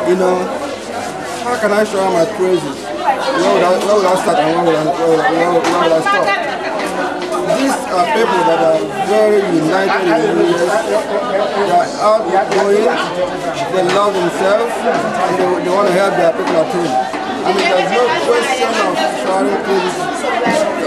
you know, how can I show my praises? Where would I start and where would I stop? These are people that are very united in the US. They are outgoing, they love themselves, and they want to help their people at home. I mean, there's no question of showing praises.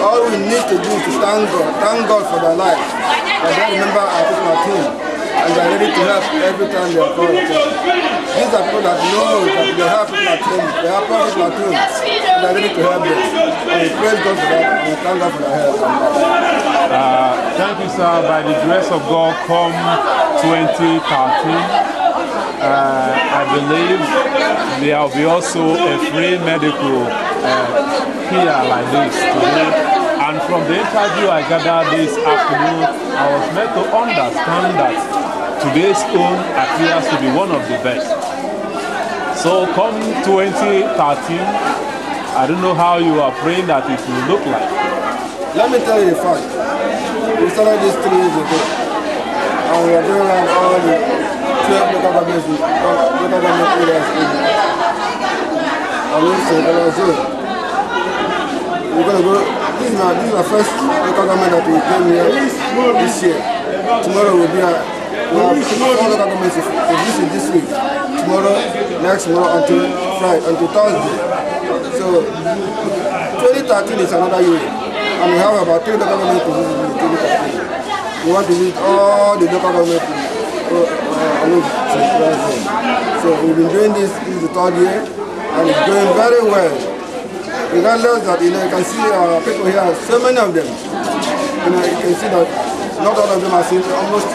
All we need to do is to thank God for their lives. And they remember our people at home. And they are ready to help every time they are called upon. These are people that know that they have people at home, they have people at home, and they are ready to help them. And we praise God for that, and we thank God for their help. Thank you, sir. By the grace of God, come 2013, I believe there will be also a free medical here like this today. And from the interview I gathered this afternoon, I was meant to understand that today's own appears to be one of the best. So come 2013, I don't know how you are praying that it will look like. Let me tell you the fact. We started this 3 years ago, and we are doing around all the 12 local government areas in we're going to go. This is our first local government that we came here this year. Tomorrow we'll be at 4 local governments to visit this week. Tomorrow, next tomorrow until Friday, until Thursday. So 2013 is another year. And we have about 3 local governments to visit in 2013. We want to visit all the local governments. So we've been doing this is the 3rd year, and it's going very well. Regardless that, you know, you can see people here, so many of them. You know, you can see that not all of them are seen, almost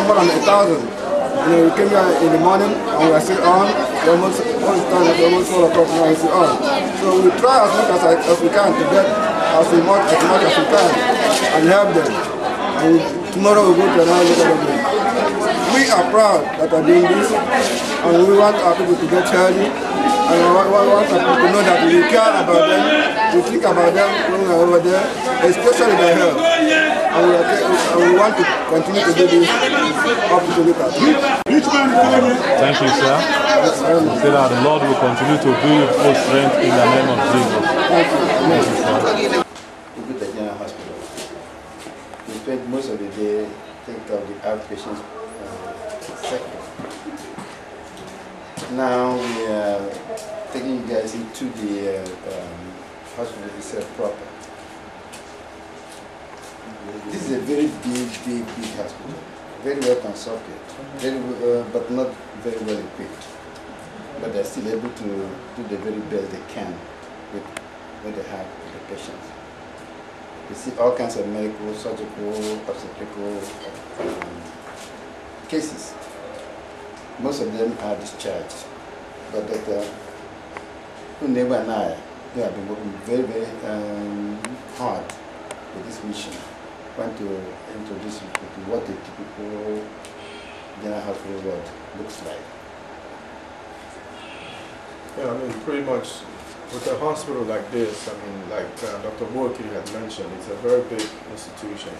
more than 1,000. You know, we came here in the morning and we are still on. Almost all the time, it's almost 4 o'clock now, we're still on. So we try as much as we can to get as much as we can and help them. And tomorrow we'll go to another local government. We are proud that we're doing this, and we want our people to get healthy. And I want people to know that we care about them, we think about them when we are over there, especially their health. And we want to continue to do this up to the look. Thank you, sir. I say that the Lord will continue to do you full strength in the name of Jesus. Thank you, sir. Oguta General Hospital. We spent most of the day thinking of the outpatient sector. Now we are taking you guys into the hospital itself proper. This is a very big hospital, very well constructed, but not very well equipped. But they're still able to do the very best they can with what they have with the patients. We see all kinds of medical, surgical, obstetrical cases. Most of them are discharged, but Dr. Uneba and I, we have been working very hard with this mission. We want to introduce you to what a typical general hospital ward looks like. Yeah, I mean, pretty much with a hospital like this, I mean, like Dr. Borki had mentioned, it's a very big institution,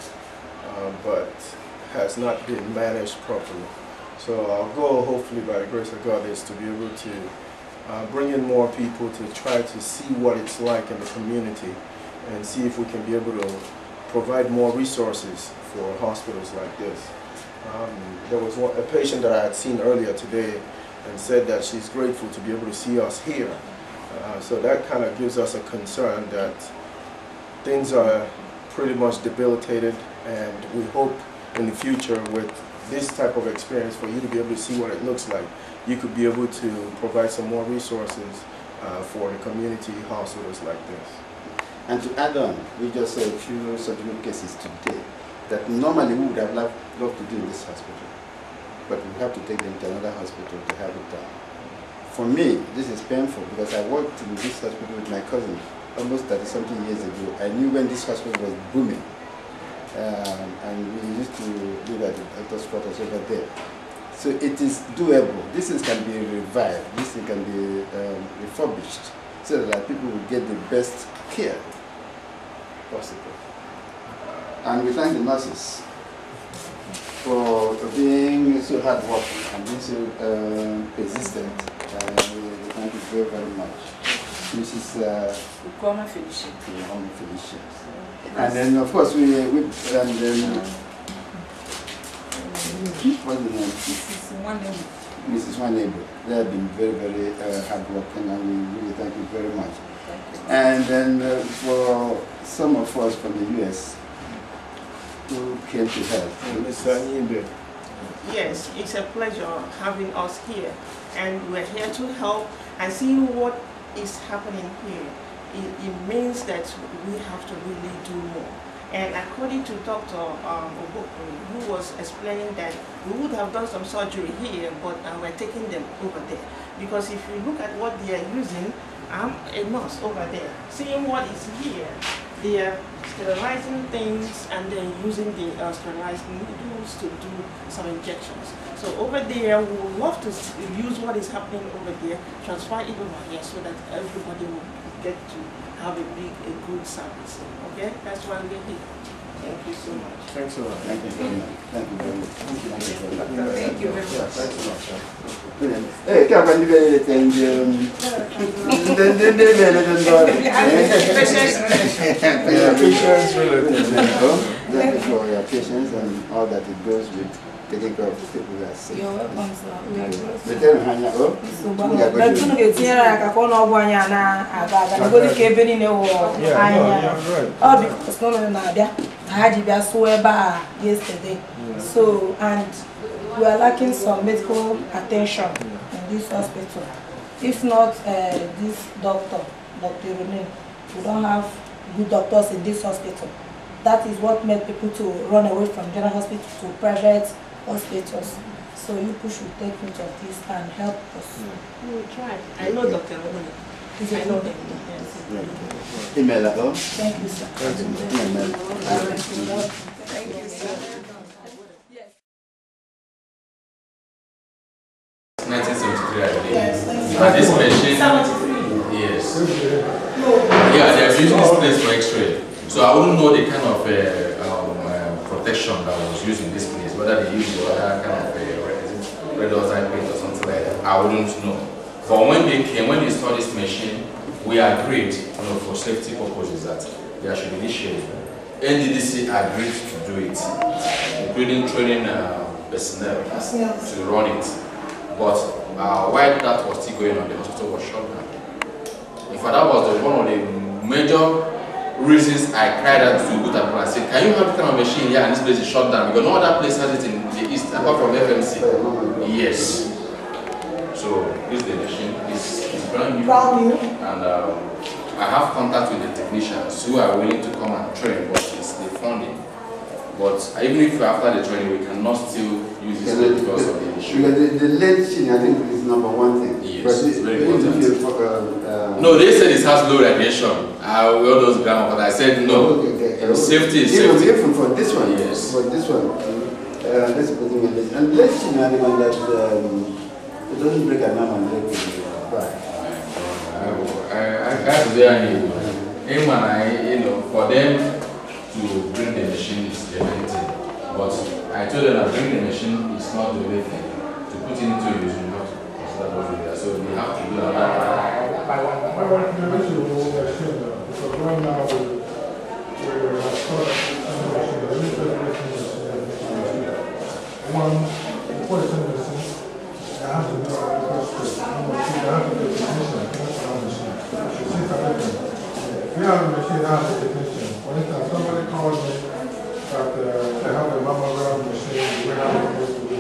but has not been managed properly. So our goal, hopefully by the grace of God, is to be able to bring in more people to try to see what it's like in the community and see if we can be able to provide more resources for hospitals like this. There was a patient that I had seen earlier today and said that she's grateful to be able to see us here. So that kind of gives us a concern that things are pretty much debilitated, and we hope in the future with this type of experience for you to be able to see what it looks like. You could be able to provide some more resources for the community hospitals like this. And to add on, we just saw a few surgical cases today that normally we would have loved to do in this hospital, but we have to take them to another hospital to have it done. For me, this is painful because I worked in this hospital with my cousin almost 30-something years ago. I knew when this hospital was booming. And we used to live at the doctor's quarters over there. So it is doable. This thing can be revived. This thing can be refurbished so that people will get the best care possible. And we thank the nurses for being so hardworking and being so persistent. We thank you very, very much. Mrs. Felicia. And then, of course, what's the name? Mrs. Wanebo. They have been very, very hardworking, and we really thank you very much. And then for some of us from the U.S. who came to help. Mr. Nyimbe. Yes, it's a pleasure having us here, and we're here to help and seeing what is happening here. It means that we have to really do more. And according to Dr. Oguta, who was explaining that we would have done some surgery here, but we're taking them over there. Because if you look at what they are using, I'm a nurse over there. Seeing what is here, they are sterilizing things and then using the sterilizing needles to do some injections. So over there, we would love to use what is happening over there, transfer it over here so that everybody will get to have a good service. Okay, that's why we're here. Thank you so much. Thanks a lot. Thank you very much. Thank you very much. Thank you very much. Thanks a lot, sir. Hey, come on, you Patience relative. Thank you for your patience and all that it goes with taking care of people who are sick. You're welcome, sir. We are yesterday. So, and we are lacking some medical attention in this hospital. If not this doctor, Dr. Ronin, we don't have good doctors in this hospital. That is what made people to run away from general hospital to private hospitals. So you should take note of this and help us. We will try. I know Dr. Ronin. I know him. Email at all. Thank you, sir. Thank you, sir. 1973, I believe. And this machine, yes. Yeah, they are using this place for X-ray. So I wouldn't know the kind of protection that was used in this place, whether they use the other kind of red oxide paint or something like that. I wouldn't know. But when they came, when they saw this machine, we agreed, for safety purposes, that there should be this shade. NDDC agreed to do it, including training personnel to run it. But while that was still going on, the hospital was shut down. In fact, that was one of the major reasons I cried out to Oguta. I said, can you have this kind of machine here and this place is shut down? Because no other place has it in the east, apart from FMC. Yes. So this is the machine. It's brand new. And I have contact with the technicians who are willing to come and train, but it's the funding. But even if after the training, we cannot still use this because of the issue. Because the lead sheen, I think, is number one thing. Yes, it's very important. No, they said it has low radiation. All those grammar, but I said no. Safety is safety. Even for this one, yes. For this one, let's put him in this. And lead sheen, I think that it doesn't break an arm and leg with the back. I can't say anything. For them to bring the machine is the main thing. But I told them that bringing the machine is not the only thing. To put it into use, you have to consider what we are. So we have to do that. My recommendation was because right now we're one, before the machine, I have to do a request. I have to get a technician. We have a machine, I have a technician. For instance, somebody called me that they have a mammogram machine, we have supposed to do.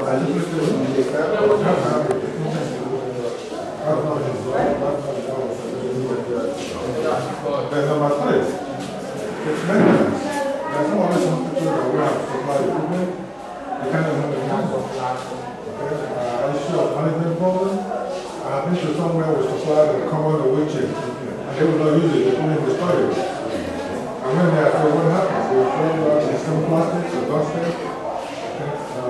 I just looked at it, I would have to have a technician to do it. I don't know his job, that's not the job. Then number three, it's maintenance. There's some other hospitals that we have supply equipment, they can't even have the hands of okay? Issue of management problem. I have been to somewhere with supply that cover the wheelchair. They will not use it, they put it in the storage. And when they are told what happens, they will throw out the some plastics or dust it. So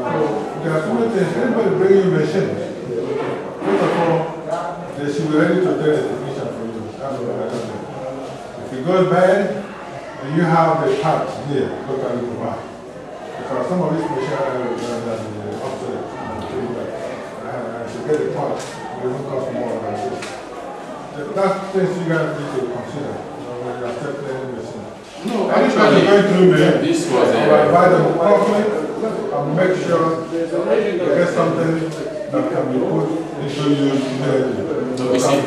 there are so many things. Anybody bring you machines, first of all, they should be ready to take the technician for you. That's what I do. If it goes bad, then you have the parts here locally to buy. Because some of these machines get the parts, it will cost more than this. That's things you guys need to consider when you accept any machine. No, Anybody going through me, this was I buy them properly and make sure they get something that can be put into use immediately. So you see,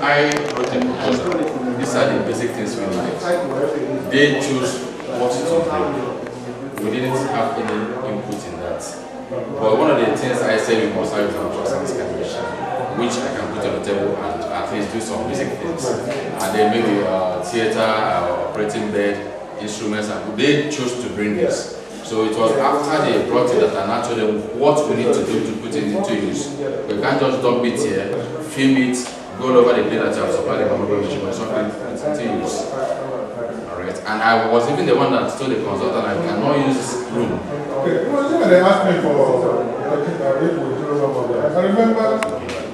I wrote a proposal. These are the basic things we needed. They choose what to bring. We didn't have any input in that. But one of the things I said we must have is our trust and discrimination, which I can put on the table and at least do some basic things. And then maybe theater, operating bed, instruments, and they chose to bring this. So it was after they brought it that I now told them what we need to do to put it into use. We can't just dump it here, film it, go all over the place that you have supplied the machine, but something into use. Alright, and I was even the one that told the consultant I cannot use this room. Okay, they asked me for I remember,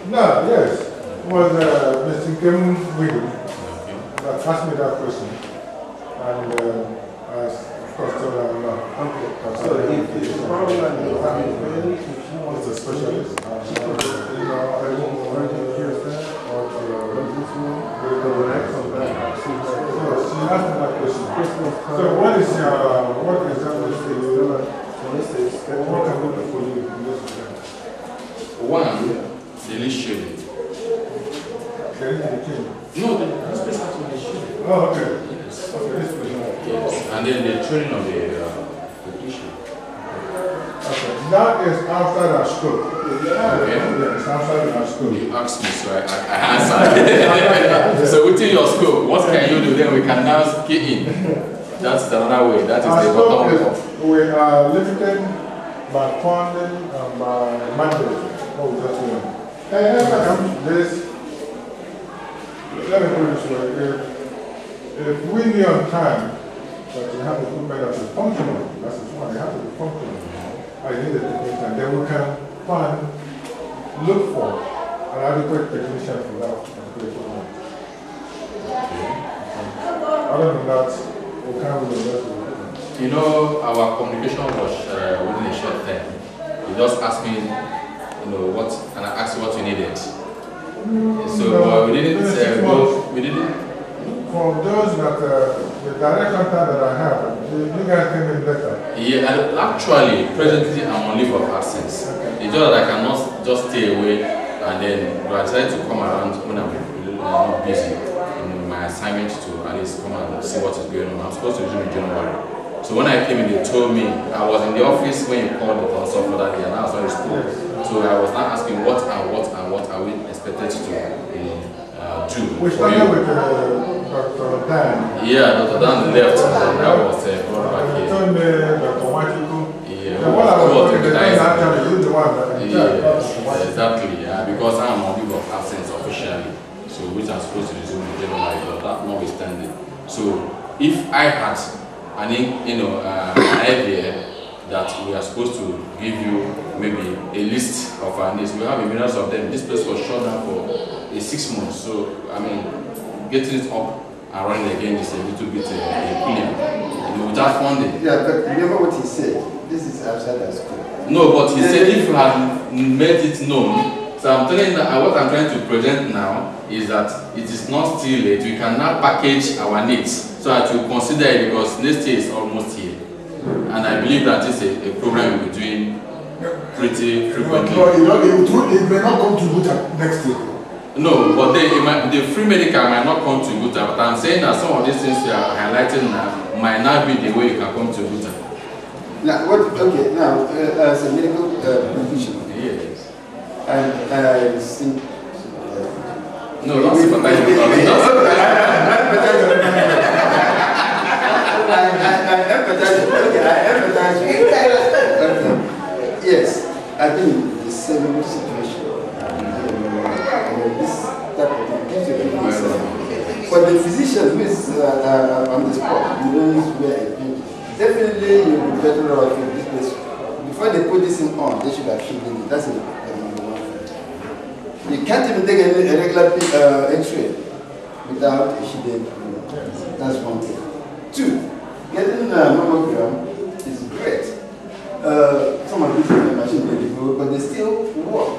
no, yes, it was Mr. Kim Wiggum that asked me that question. And I, of course, told her no. Okay. So if it's a problem and you have it failed, if she wants a specialist, I won't want to hear that or this one, when I come back, so she asked me that question. So what is what exactly what can we do for you in this regard? One, the least shading. No, the space has to be shaded. Oh, okay. Yes. Okay, yes. And then the training of the issue. Okay, that is outside our scope. Okay. Yes, outside our scope. You asked me, so I answered. So within your scope, what can you do? Then we can now key in. That's another way. That is the bottom way of. We are limited by funding and by mandate. What we just doing. This, let me put it this way. If we knew on time that you have equipment that is functional, that's one, they have to be functional. I need a technician, then we can look for an adequate technician for that particular equipment. Other than that, we can't really invest in equipment. You know, our communication was within a short time. You just asked me, what, and I asked you what you needed. So we didn't. For those that, the direct contact that I have, you guys came in better. Yeah, and actually, presently I'm on leave of absence. Okay. It's just that I cannot just stay away and then I decided to come around when I'm not busy in my assignment to at least come and see what is going on. I'm supposed to resume in January. So when I came in, they told me, I was in the office when you called the consult for that day and I was on the school. So I was now asking what are we expected to do. We started with Dr. Dan. Yeah, Dr. Dan left and I was brought back here. He told me Dr. Wachiko. Yeah, the one I was talking to, actually, the one that exactly, because I am on leave of absence officially. So which I'm supposed to resume in January, but that notwithstanding. So if I had an idea that we are supposed to give you maybe a list of our needs, we have a millions of them. This place was shut down for 6 months, so I mean, getting it up and running again is a little bit clear, without funding. Yeah, but remember what he said. This is outside our school. No, but he said if you had made it known. So I'm telling you that what I'm trying to present now is that it is not still late. We can now package our needs so that you consider it because next year is almost here. And I believe that is a program we're doing pretty frequently. It may not come to Oguta next year. No, but the free medical might not come to Oguta. But I'm saying that some of these things we are highlighting now might not be the way you can come to Oguta. Now, okay, now, as a medical professional, yes. And I think. No, not sympathize with us. I empathize with you. Yes, I've been in the same situation. This type of thing gives you a reason. But the physician who is on the spot, you don't wear a pin. Definitely you'll be better off in this place. Before they put this thing on, they should have filled it. That's the number one thing. You can't even take a regular X-ray without a hidden. That's one thing. Two, getting a mammogram is great. Some of these machines may go, but they still work.